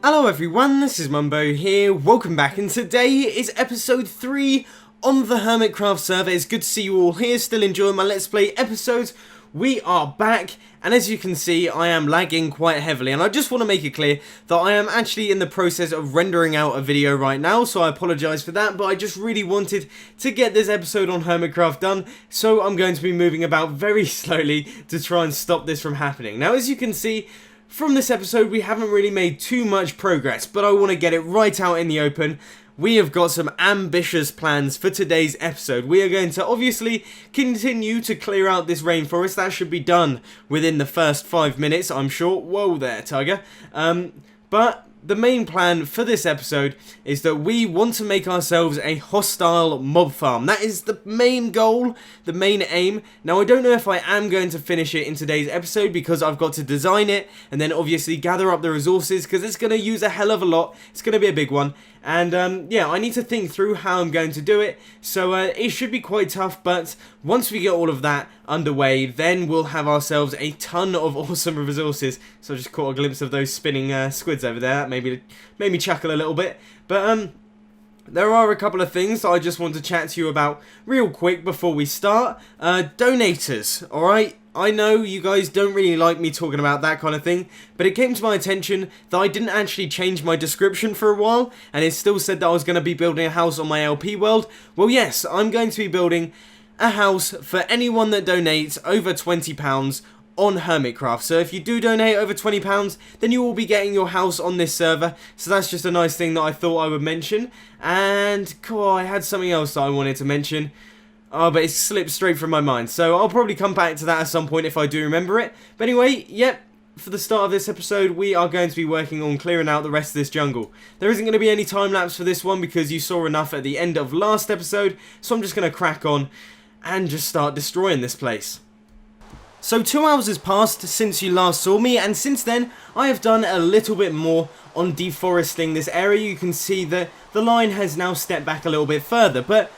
Hello everyone, this is Mumbo here, welcome back, and today is episode 3 on the HermitCraft server. It's good to see you all here, still enjoying my Let's Play episodes. We are back, and as you can see, I am lagging quite heavily, and I just want to make it clear that I am actually in the process of rendering out a video right now, so I apologise for that, but I just really wanted to get this episode on HermitCraft done, so I'm going to be moving about very slowly to try and stop this from happening. Now, as you can see, from this episode, we haven't really made too much progress, but I want to get it right out in the open. We have got some ambitious plans for today's episode. We are going to obviously continue to clear out this rainforest. That should be done within the first 5 minutes, I'm sure. Whoa there, tiger. But the main plan for this episode is that we want to make ourselves a hostile mob farm. That is the main goal, the main aim. Now, I don't know if I am going to finish it in today's episode because I've got to design it and then obviously gather up the resources because it's going to use a hell of a lot. It's going to be a big one. And yeah, I need to think through how I'm going to do it. So it should be quite tough, but once we get all of that underway, then we'll have ourselves a ton of awesome resources. So I just caught a glimpse of those spinning squids over there. That made me chuckle a little bit. But there are a couple of things that I just want to chat to you about real quick before we start. Donators, alright? I know you guys don't really like me talking about that kind of thing, but it came to my attention that I didn't actually change my description for a while, and it still said that I was going to be building a house on my LP world. Well, yes, I'm going to be building a house for anyone that donates over £20 on HermitCraft. So if you do donate over £20, then you will be getting your house on this server. So that's just a nice thing that I thought I would mention. And cool, I had something else that I wanted to mention. Oh, but it slipped straight from my mind, so I'll probably come back to that at some point if I do remember it. But anyway, yep, for the start of this episode, we are going to be working on clearing out the rest of this jungle. There isn't going to be any time-lapse for this one because you saw enough at the end of last episode, so I'm just going to crack on and just start destroying this place. So 2 hours has passed since you last saw me, and since then, I have done a little bit more on deforesting this area. You can see that the line has now stepped back a little bit further, but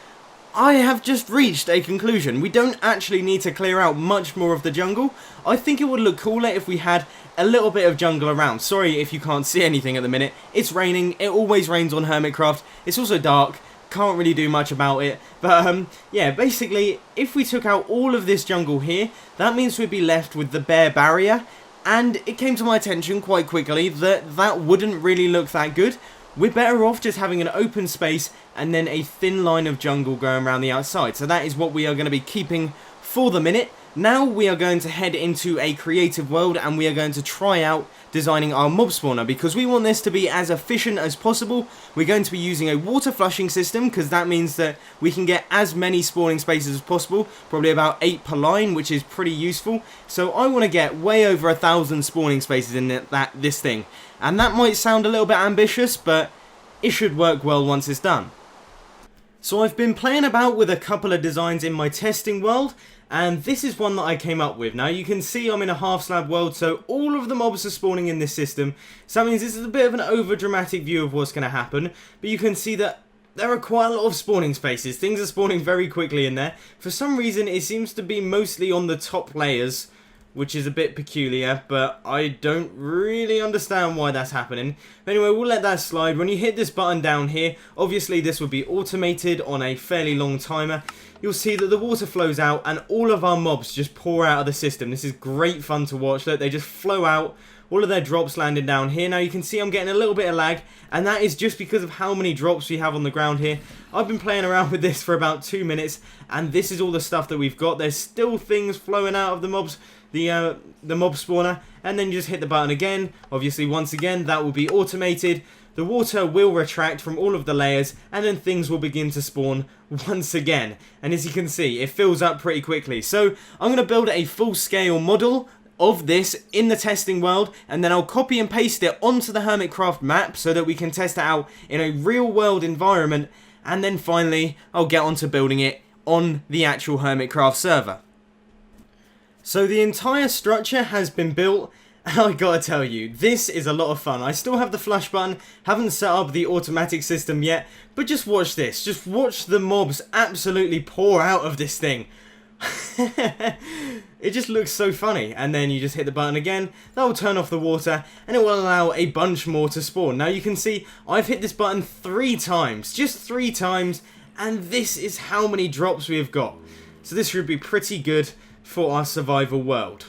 I have just reached a conclusion. We don't actually need to clear out much more of the jungle. I think it would look cooler if we had a little bit of jungle around. Sorry if you can't see anything at the minute. It's raining. It always rains on HermitCraft. It's also dark. Can't really do much about it. But yeah, basically, if we took out all of this jungle here, that means we'd be left with the bare barrier. And it came to my attention quite quickly that that wouldn't really look that good. We're better off just having an open space and then a thin line of jungle going around the outside. So that is what we are going to be keeping for the minute. Now we are going to head into a creative world and we are going to try out designing our mob spawner because we want this to be as efficient as possible. We're going to be using a water flushing system because that means that we can get as many spawning spaces as possible, probably about 8 per line, which is pretty useful. So I want to get way over 1,000 spawning spaces in this thing. And that might sound a little bit ambitious, but it should work well once it's done. So I've been playing about with a couple of designs in my testing world, and this is one that I came up with. Now you can see I'm in a half slab world, so all of the mobs are spawning in this system. So that means this is a bit of an over dramatic view of what's going to happen, but you can see that there are quite a lot of spawning spaces. Things are spawning very quickly in there. For some reason it seems to be mostly on the top layers, which is a bit peculiar, but I don't really understand why that's happening. Anyway, we'll let that slide. When you hit this button down here, obviously this will be automated on a fairly long timer. You'll see that the water flows out and all of our mobs just pour out of the system. This is great fun to watch. Look, they just flow out. All of their drops landing down here. Now you can see I'm getting a little bit of lag, and that is just because of how many drops we have on the ground here. I've been playing around with this for about 2 minutes, and this is all the stuff that we've got. There's still things flowing out of the mobs, the mob spawner, and then you just hit the button again. Obviously, once again, that will be automated. The water will retract from all of the layers, and then things will begin to spawn once again. And as you can see, it fills up pretty quickly. So I'm going to build a full-scale model of this in the testing world, and then I'll copy and paste it onto the HermitCraft map so that we can test it out in a real-world environment, and then finally I'll get onto building it on the actual HermitCraft server. So the entire structure has been built, and I gotta tell you, this is a lot of fun. I still have the flush button, haven't set up the automatic system yet, but just watch this. Just watch the mobs absolutely pour out of this thing. It just looks so funny, and then you just hit the button again, that will turn off the water, and it will allow a bunch more to spawn. Now you can see I've hit this button 3 times, just 3 times, and this is how many drops we have got. So this should be pretty good for our survival world.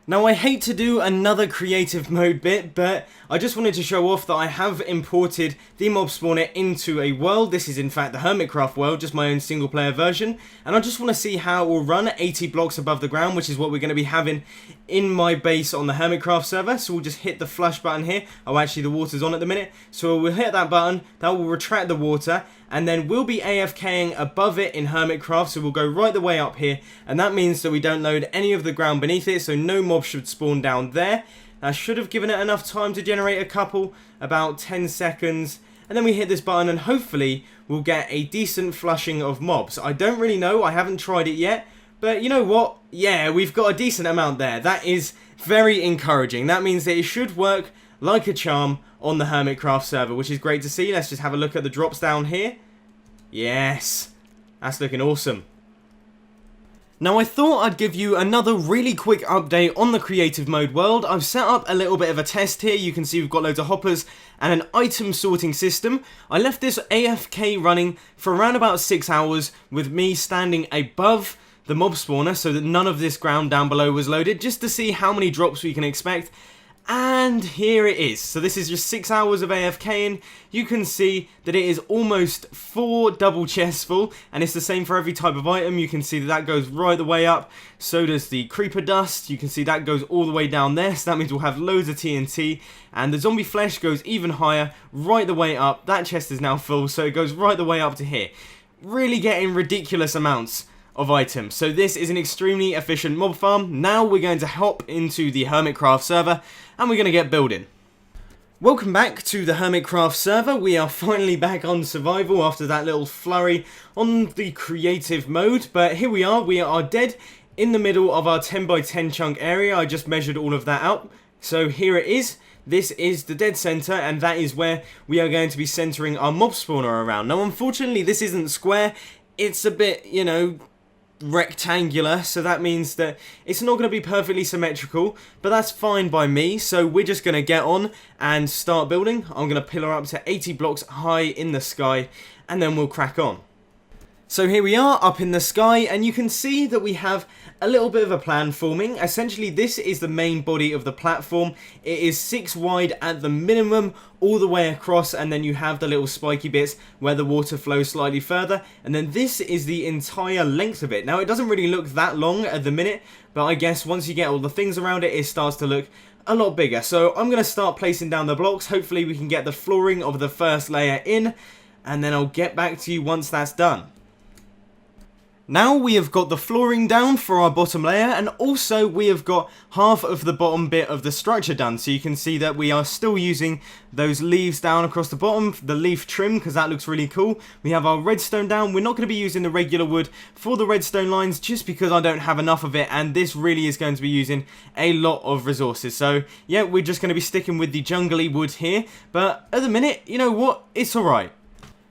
Now I hate to do another creative mode bit, but I just wanted to show off that I have imported the mob spawner into a world. This is in fact the HermitCraft world, just my own single player version. And I just want to see how it will run 80 blocks above the ground, which is what we're going to be having in my base on the HermitCraft server. So we'll just hit the flush button here. Oh, actually the water's on at the minute. So we'll hit that button, that will retract the water. And then we'll be AFKing above it in HermitCraft, so we'll go right the way up here, and that means that we don't load any of the ground beneath it, so no mob should spawn down there. That should have given it enough time to generate a couple, about 10 seconds, and then we hit this button and hopefully we'll get a decent flushing of mobs. I don't really know, I haven't tried it yet, but you know what? Yeah, we've got a decent amount there. That is very encouraging. That means that it should work like a charm on the HermitCraft server, which is great to see. Let's just have a look at the drops down here. Yes, that's looking awesome. Now I thought I'd give you another really quick update on the creative mode world. I've set up a little bit of a test here. You can see we've got loads of hoppers and an item sorting system. I left this AFK running for around about 6 hours with me standing above the mob spawner so that none of this ground down below was loaded, just to see how many drops we can expect. And here it is. So this is just 6 hours of AFKing. You can see that it is almost 4 double chests full, and it's the same for every type of item. You can see that that goes right the way up. So does the creeper dust. You can see that goes all the way down there, so that means we'll have loads of TNT. And the zombie flesh goes even higher, right the way up. That chest is now full, so it goes right the way up to here. Really getting ridiculous amounts of items. So this is an extremely efficient mob farm. Now we're going to hop into the HermitCraft server and we're going to get building. Welcome back to the HermitCraft server. We are finally back on survival after that little flurry on the creative mode, but here we are dead in the middle of our 10 by 10 chunk area. I just measured all of that out. So here it is. This is the dead center, and that is where we are going to be centering our mob spawner around. Now unfortunately this isn't square, it's a bit, you know, rectangular, so that means that it's not going to be perfectly symmetrical, but that's fine by me. So we're just going to get on and start building. I'm going to pillar up to 80 blocks high in the sky, and then we'll crack on. So here we are up in the sky, and you can see that we have a little bit of a plan forming. Essentially this is the main body of the platform. It is 6 wide at the minimum all the way across, and then you have the little spiky bits where the water flows slightly further, and then this is the entire length of it. Now it doesn't really look that long at the minute, but I guess once you get all the things around it, it starts to look a lot bigger. So I'm going to start placing down the blocks. Hopefully we can get the flooring of the first layer in, and then I'll get back to you once that's done. Now we have got the flooring down for our bottom layer, and also we have got half of the bottom bit of the structure done. So you can see that we are still using those leaves down across the bottom, the leaf trim, because that looks really cool. We have our redstone down. We're not going to be using the regular wood for the redstone lines just because I don't have enough of it, and this really is going to be using a lot of resources. So yeah, we're just going to be sticking with the jungly wood here, but at the minute, you know what, it's alright.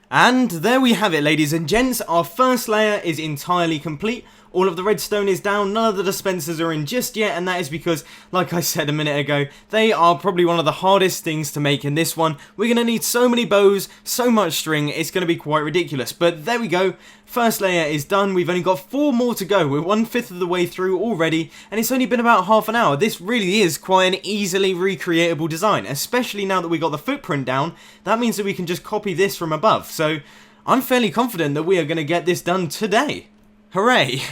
And there we have it, ladies and gents. Our first layer is entirely complete. All of the redstone is down, none of the dispensers are in just yet, and that is because, like I said a minute ago, they are probably one of the hardest things to make in this one. We're going to need so many bows, so much string, it's going to be quite ridiculous. But there we go, first layer is done. We've only got 4 more to go. We're 1/5 of the way through already, and it's only been about half an hour. This really is quite an easily recreatable design, especially now that we got the footprint down. That means that we can just copy this from above. So I'm fairly confident that we are going to get this done today. Hooray!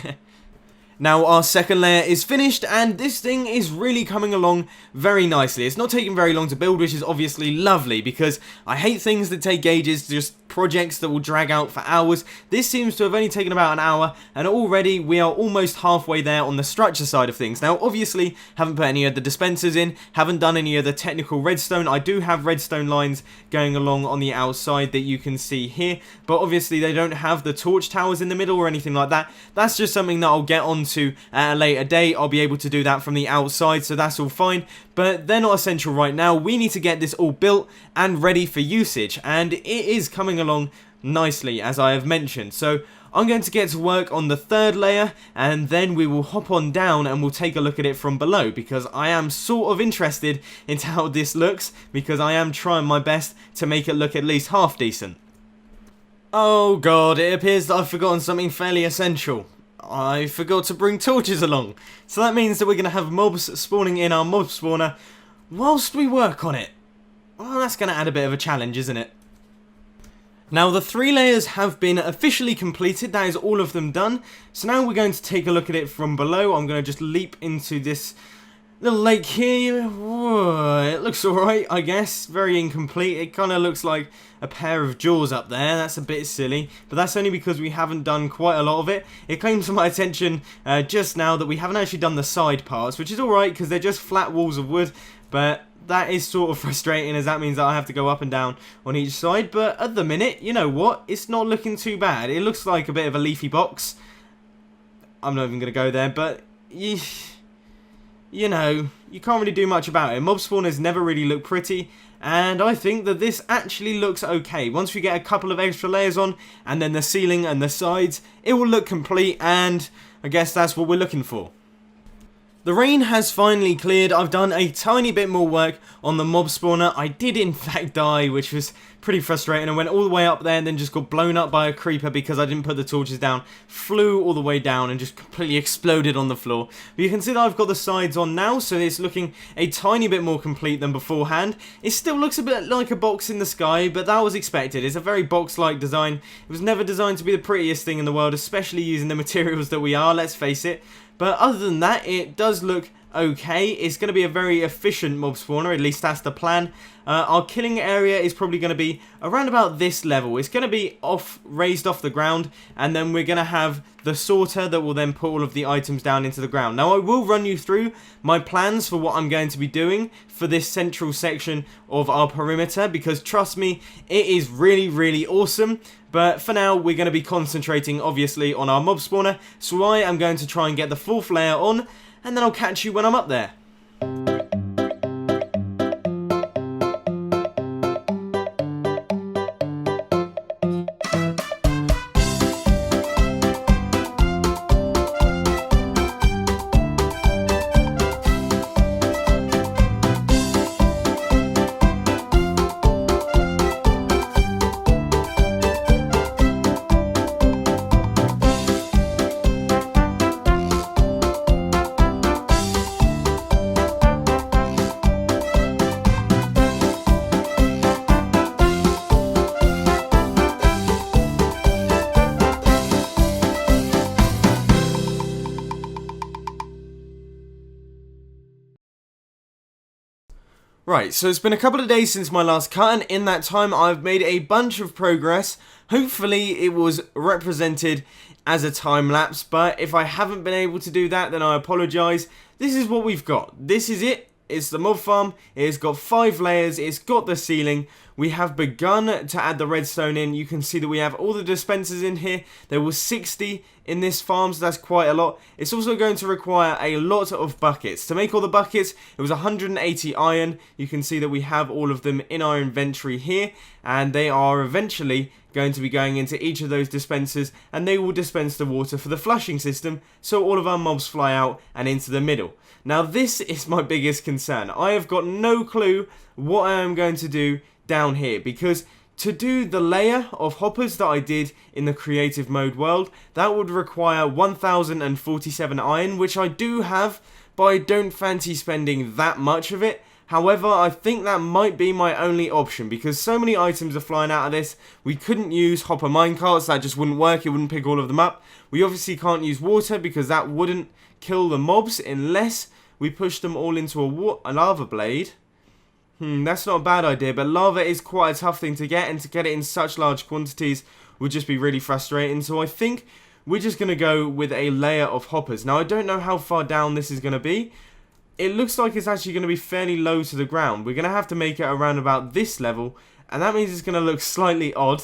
Now our second layer is finished, and this thing is really coming along very nicely. It's not taking very long to build, which is obviously lovely, because I hate things that take ages, just projects that will drag out for hours. This seems to have only taken about an hour, and already we are almost halfway there on the structure side of things. Now obviously, haven't put any of the dispensers in, haven't done any of the technical redstone. I do have redstone lines going along on the outside that you can see here, but obviously they don't have the torch towers in the middle or anything like that. That's just something that I'll get onto at a later date. I'll be able to do that from the outside, so that's all fine, but they're not essential right now. We need to get this all built and ready for usage, and it is coming along nicely, as I have mentioned. So I'm going to get to work on the third layer, and then we will hop on down and we'll take a look at it from below, because I am sort of interested into how this looks, because I am trying my best to make it look at least half decent. Oh god, it appears that I've forgotten something fairly essential. I forgot to bring torches along. So that means that we're going to have mobs spawning in our mob spawner whilst we work on it. Well, that's going to add a bit of a challenge, isn't it? Now, the 3 layers have been officially completed. That is all of them done. So now we're going to take a look at it from below. I'm going to just leap into this little lake here. Whoa, it looks alright, I guess. Very incomplete. It kind of looks like a pair of jaws up there. That's a bit silly, but that's only because we haven't done quite a lot of it. It claims my attention just now that we haven't actually done the side parts, which is alright because they're just flat walls of wood, but that is sort of frustrating, as that means that I have to go up and down on each side. But at the minute, you know what? It's not looking too bad. It looks like a bit of a leafy box. I'm not even going to go there, but you know, you can't really do much about it. Mob spawners never really look pretty, and I think that this actually looks okay. Once we get a couple of extra layers on, and then the ceiling and the sides, it will look complete, and I guess that's what we're looking for. The rain has finally cleared. I've done a tiny bit more work on the mob spawner. I did in fact die, which was pretty frustrating. I went all the way up there and then just got blown up by a creeper because I didn't put the torches down. Flew all the way down and just completely exploded on the floor. But you can see that I've got the sides on now, so it's looking a tiny bit more complete than beforehand. It still looks a bit like a box in the sky, but that was expected. It's a very box-like design. It was never designed to be the prettiest thing in the world, especially using the materials that we are, let's face it. But other than that, it does look okay. It's going to be a very efficient mob spawner, at least that's the plan. Our killing area is probably going to be around about this level. It's going to be raised off the ground, and then we're going to have the sorter that will then put all of the items down into the ground. Now, I will run you through my plans for what I'm going to be doing for this central section of our perimeter, because trust me, it is really, really awesome. But for now, we're going to be concentrating, obviously, on our mob spawner. So I am going to try and get the 4th layer on, and then I'll catch you when I'm up there. Right, so it's been a couple of days since my last cut, and in that time I've made a bunch of progress. Hopefully it was represented as a time lapse, but if I haven't been able to do that, then I apologise. This is what we've got. This is it. It's the mob farm. It's got 5 layers. It's got the ceiling. We have begun to add the redstone in. You can see that we have all the dispensers in here. There was 60 in this farm, so that's quite a lot. It's also going to require a lot of buckets. To make all the buckets, it was 180 iron. You can see that we have all of them in our inventory here, and they are eventually going to be going into each of those dispensers, and they will dispense the water for the flushing system, so all of our mobs fly out and into the middle. Now, this is my biggest concern. I have got no clue what I am going to do down here, because to do the layer of hoppers that I did in the creative mode world, that would require 1047 iron, which I do have, but I don't fancy spending that much of it. However, I think that might be my only option, because so many items are flying out of this. We couldn't use hopper minecarts, that just wouldn't work, it wouldn't pick all of them up. We obviously can't use water, because that wouldn't kill the mobs unless we push them all into a lava blade. That's not a bad idea, but lava is quite a tough thing to get, and to get it in such large quantities would just be really frustrating. So I think we're just going to go with a layer of hoppers. Now, I don't know how far down this is going to be. It looks like it's actually going to be fairly low to the ground. We're going to have to make it around about this level, and that means it's going to look slightly odd.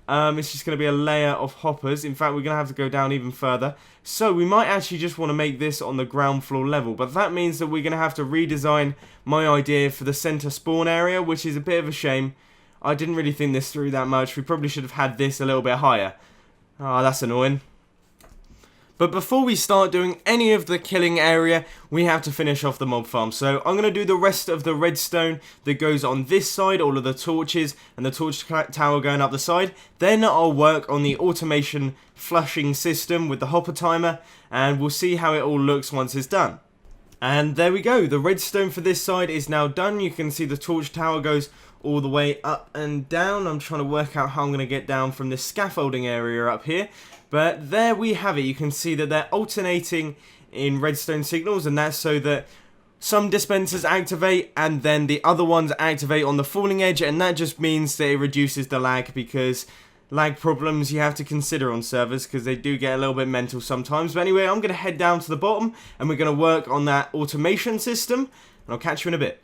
It's just going to be a layer of hoppers. In fact, we're going to have to go down even further. So we might actually just want to make this on the ground floor level, but that means that we're going to have to redesign my idea for the center spawn area, which is a bit of a shame. I didn't really think this through that much. We probably should have had this a little bit higher. Oh, that's annoying. But before we start doing any of the killing area, we have to finish off the mob farm. So I'm going to do the rest of the redstone that goes on this side, all of the torches and the torch tower going up the side. Then I'll work on the automation flushing system with the hopper timer, and we'll see how it all looks once it's done. And there we go, the redstone for this side is now done. You can see the torch tower goes all the way up and down. I'm trying to work out how I'm going to get down from this scaffolding area up here. But there we have it. You can see that they're alternating in redstone signals, and that's so that some dispensers activate and then the other ones activate on the falling edge, and that just means that it reduces the lag, because lag problems you have to consider on servers because they do get a little bit mental sometimes. But anyway, I'm going to head down to the bottom and we're going to work on that automation system, and I'll catch you in a bit.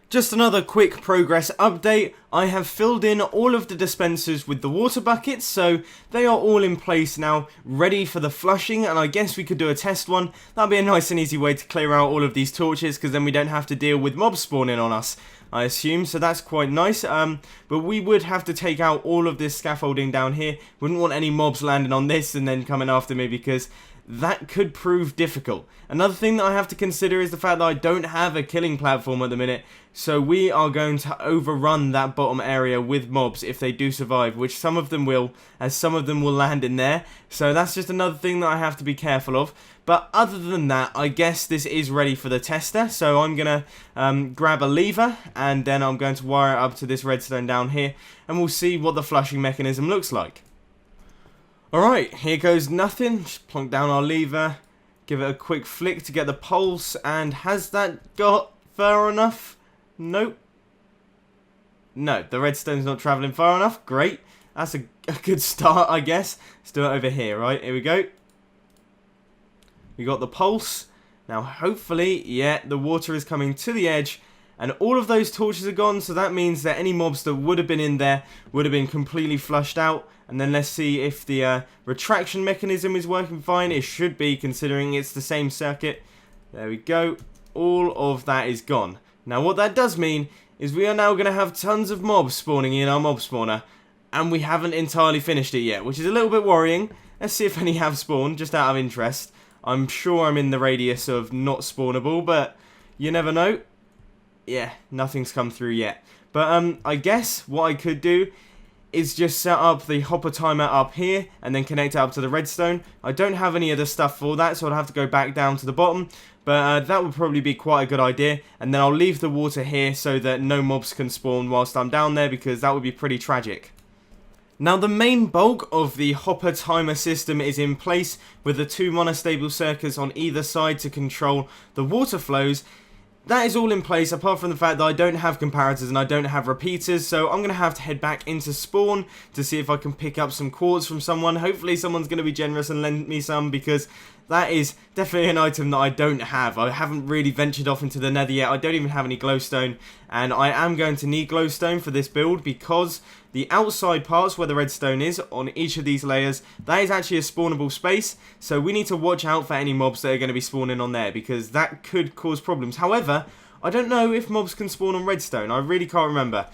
Just another quick progress update. I have filled in all of the dispensers with the water buckets, so they are all in place now, ready for the flushing, and I guess we could do a test one. That'd be a nice and easy way to clear out all of these torches, because then we don't have to deal with mobs spawning on us, I assume, so that's quite nice. But we would have to take out all of this scaffolding down here. Wouldn't want any mobs landing on this and then coming after me, because that could prove difficult. Another thing that I have to consider is the fact that I don't have a killing platform at the minute, so we are going to overrun that bottom area with mobs if they do survive, which some of them will, as some of them will land in there. So that's just another thing that I have to be careful of. But other than that, I guess this is ready for the tester, so I'm going to grab a lever, and then I'm going to wire it up to this redstone down here, and we'll see what the flushing mechanism looks like. Alright, here goes nothing. Just plonk down our lever, give it a quick flick to get the pulse, and has that got far enough? Nope. No, the redstone's not travelling far enough. Great. That's a good start, I guess. Let's do it over here, right? Here we go. We got the pulse. Now, hopefully, yeah, the water is coming to the edge, and all of those torches are gone, so that means that any mobs that would have been in there would have been completely flushed out. And then let's see if the retraction mechanism is working fine. It should be, considering it's the same circuit. There we go. All of that is gone. Now what that does mean is we are now going to have tons of mobs spawning in our mob spawner, and we haven't entirely finished it yet, which is a little bit worrying. Let's see if any have spawned, just out of interest. I'm sure I'm in the radius of not spawnable, but you never know. Yeah, nothing's come through yet. But I guess what I could do is just set up the hopper timer up here and then connect it up to the redstone. I don't have any other stuff for that, so I'll have to go back down to the bottom, but that would probably be quite a good idea. And then I'll leave the water here so that no mobs can spawn whilst I'm down there, because that would be pretty tragic. Now the main bulk of the hopper timer system is in place, with the two monostable circuits on either side to control the water flows. That is all in place, apart from the fact that I don't have comparators and I don't have repeaters, so I'm going to have to head back into spawn to see if I can pick up some quartz from someone. Hopefully someone's going to be generous and lend me some, because that is definitely an item that I don't have. I haven't really ventured off into the nether yet. I don't even have any glowstone, and I am going to need glowstone for this build, because the outside parts where the redstone is on each of these layers, that is actually a spawnable space, so we need to watch out for any mobs that are going to be spawning on there, because that could cause problems. However, I don't know if mobs can spawn on redstone. I really can't remember.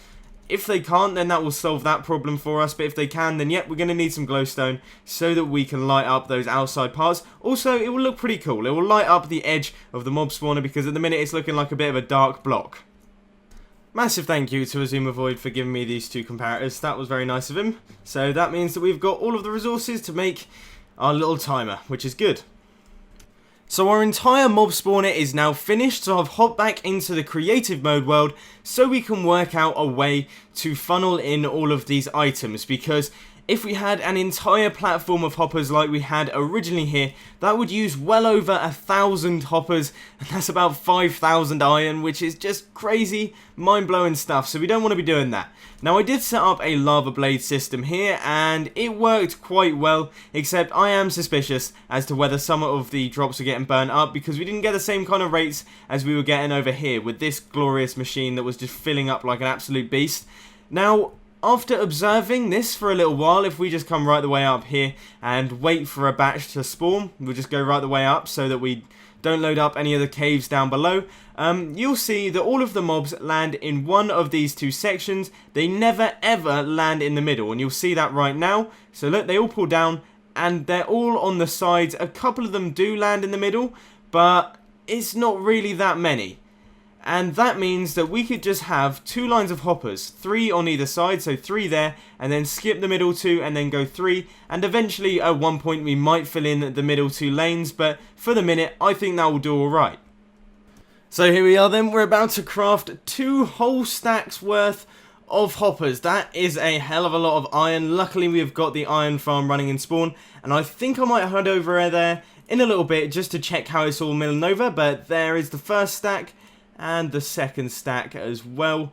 If they can't, then that will solve that problem for us, but if they can, then yep, we're going to need some glowstone so that we can light up those outside parts. Also, it will look pretty cool. It will light up the edge of the mob spawner, because at the minute it's looking like a bit of a dark block. Massive thank you to Azuma Void for giving me these two comparators. That was very nice of him. So that means that we've got all of the resources to make our little timer, which is good. So our entire mob spawner is now finished, so I've hopped back into the creative mode world so we can work out a way to funnel in all of these items, because if we had an entire platform of hoppers like we had originally here, that would use well over 1,000 hoppers, and that's about 5,000 iron, which is just crazy, mind-blowing stuff, so we don't want to be doing that. Now I did set up a lava blade system here, and it worked quite well, except I am suspicious as to whether some of the drops are getting burnt up, because we didn't get the same kind of rates as we were getting over here with this glorious machine that was just filling up like an absolute beast. Now, after observing this for a little while, if we just come right the way up here and wait for a batch to spawn, we'll just go right the way up so that we don't load up any of the caves down below, you'll see that all of the mobs land in one of these two sections. They never ever land in the middle, and you'll see that right now. So look, they all pull down, and they're all on the sides. A couple of them do land in the middle, but it's not really that many. And that means that we could just have 2 lines of hoppers, 3 on either side, so 3 there, and then skip the middle 2 and then go 3, and eventually at one point we might fill in the middle 2 lanes, but for the minute I think that will do alright. So here we are then, we're about to craft 2 whole stacks worth of hoppers. That is a hell of a lot of iron. Luckily we've got the iron farm running in spawn, and I think I might head over there in a little bit just to check how it's all milling over, but there is the first stack. And the second stack as well.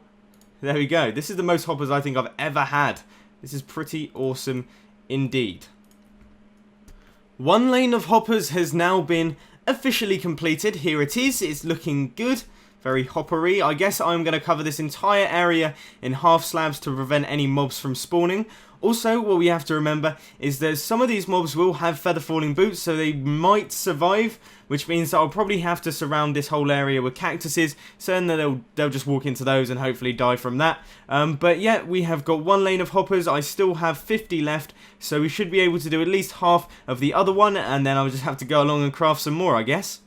There we go. This is the most hoppers I think I've ever had. This is pretty awesome indeed. 1 lane of hoppers has now been officially completed. Here it is. It's looking good. Very hoppery. I guess I'm going to cover this entire area in half slabs to prevent any mobs from spawning. Also, what we have to remember is that some of these mobs will have feather falling boots, so they might survive, which means that I'll probably have to surround this whole area with cactuses, so then they'll just walk into those and hopefully die from that. But yeah, we have got 1 lane of hoppers. I still have 50 left, so we should be able to do at least half of the other one, and then I'll just have to go along and craft some more, I guess.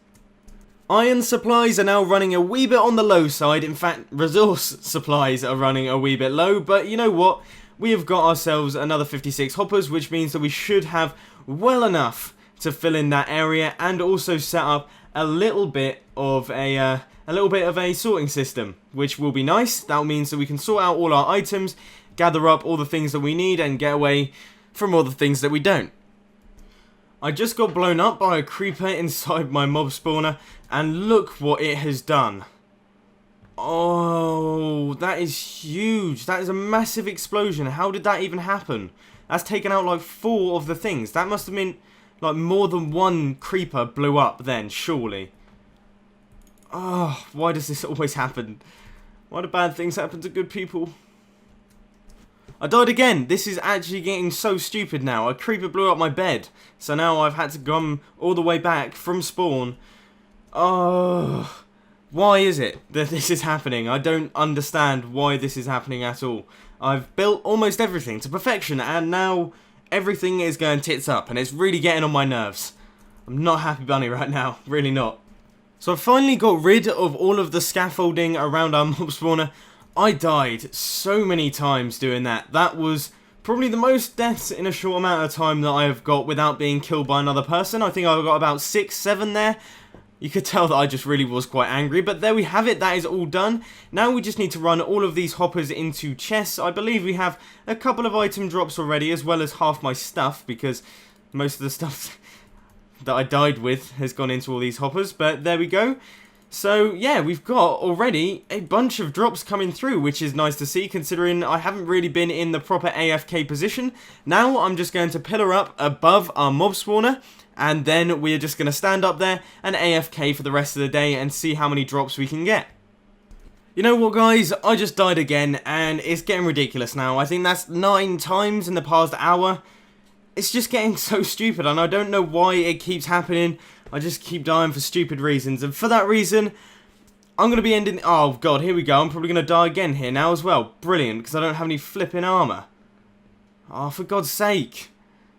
Iron supplies are now running a wee bit on the low side. In fact, resource supplies are running a wee bit low, but you know what? We have got ourselves another 56 hoppers, which means that we should have well enough to fill in that area and also set up a little bit of a sorting system, which will be nice. That means that we can sort out all our items, gather up all the things that we need, and get away from all the things that we don't. I just got blown up by a creeper inside my mob spawner, and look what it has done. Oh, that is huge. That is a massive explosion. How did that even happen? That's taken out like 4 of the things. That must have been like more than 1 creeper blew up then, surely. Oh, why does this always happen? Why do bad things happen to good people? I died again. This is actually getting so stupid now. A creeper blew up my bed. So now I've had to come all the way back from spawn. Oh... Why is it that this is happening? I don't understand why this is happening at all. I've built almost everything to perfection, and now everything is going tits up, and it's really getting on my nerves. I'm not happy bunny right now, really not. So I finally got rid of all of the scaffolding around our mob spawner. I died so many times doing that. That was probably the most deaths in a short amount of time that I have got without being killed by another person. I think I've got about 6, 7 there. You could tell that I just really was quite angry, but there we have it, that is all done. Now we just need to run all of these hoppers into chests. I believe we have a couple of item drops already, as well as half my stuff, because most of the stuff that I died with has gone into all these hoppers, but there we go. So yeah, we've got already a bunch of drops coming through, which is nice to see, considering I haven't really been in the proper AFK position. Now I'm just going to pillar up above our mob spawner, and then we're just going to stand up there and AFK for the rest of the day and see how many drops we can get. You know what, guys? I just died again, and it's getting ridiculous now. I think that's 9 times in the past hour. It's just getting so stupid, and I don't know why it keeps happening. I just keep dying for stupid reasons, and for that reason, I'm going to be ending... Oh, God, here we go. I'm probably going to die again here now as well. Brilliant, because I don't have any flipping armor. Oh, for God's sake.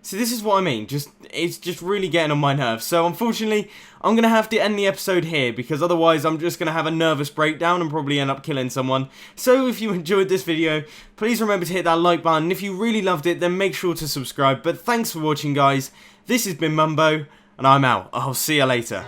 See, this is what I mean, it's just really getting on my nerves. So, unfortunately, I'm going to have to end the episode here, because otherwise I'm just going to have a nervous breakdown and probably end up killing someone. So, if you enjoyed this video, please remember to hit that like button. If you really loved it, then make sure to subscribe. But thanks for watching, guys. This has been Mumbo, and I'm out. I'll see you later.